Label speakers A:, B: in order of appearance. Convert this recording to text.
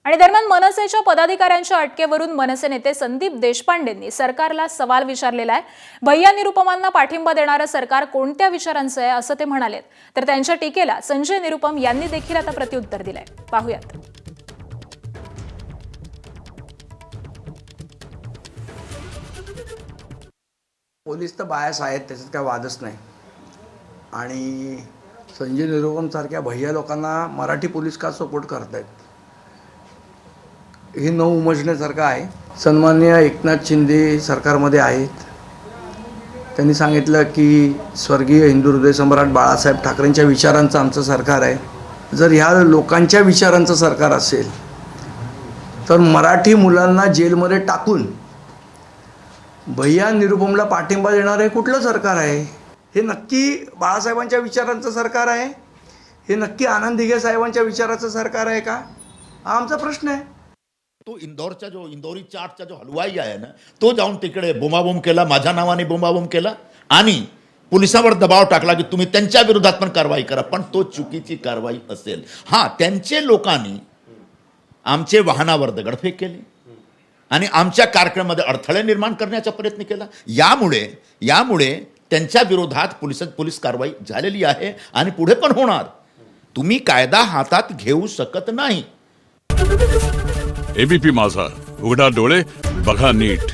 A: आणि दरम्यान मनसेच्या पदाधिकाऱ्यांच्या अटकेवरून मनसे नेते संदीप देशपांडेंनी सरकारला सवाल विचारलेला आहे। भैया निरुपमांना पाठिंबा देणारं सरकार कोणत्या विचारांचं आहे असं ते म्हणालेत। तर त्यांच्या टीकेला संजय निरुपम यांनी देखील आता प्रत्युत्तर दिलंय। पाहूयात।
B: पोलीस तर बायस आहेत, त्याच्यात काय वादच नाही। आणि संजय निरुपम सारख्या भैया लोकांना मराठी पोलीस का सपोर्ट करतायत हे न उमजण्यासारखं आहे। सन्माननीय एकनाथ शिंदे सरकारमध्ये आहेत। त्यांनी सांगितलं की स्वर्गीय हिंदू हृदय सम्राट बाळासाहेब ठाकरेंच्या विचारांचं आमचं सरकार आहे। जर ह्या लोकांच्या विचारांचं सरकार असेल तर मराठी मुलांना जेलमध्ये टाकून भैया निरुपमला पाठिंबा देणारे कुठलं सरकार आहे? हे नक्की बाळासाहेबांच्या विचारांचं सरकार आहे? हे नक्की आनंद दिघे साहेबांच्या विचाराचं सरकार आहे का? हा आमचा प्रश्न आहे।
C: तो इंदौरचा जो इंदौरी चाटचा जो हलवाई आहे ना, तो जाऊन तिकडे बोंबाबोंब केला, माझ्या नावाने बोंबाबोंब केला आणि पोलिसांवर दबाव टाकला की तुम्ही त्यांच्या विरोधात पण कारवाई करा। पण तो चुकीची कारवाई असेल। हां, त्यांचे लोकांनी आमचे वाहनावर दगडफेक केली आणि आमच्या कार्यक्रमामध्ये अडथळे निर्माण करण्याचा प्रयत्न केला। यामुळे त्यांच्या विरोधात पोलीस कारवाई झालेली आहे आणि पुढे पण होणार। तुम्ही कायदा हातात घेऊ शकत नाही।
D: एबीपी माझा, उघडा डोळे बघा नीट।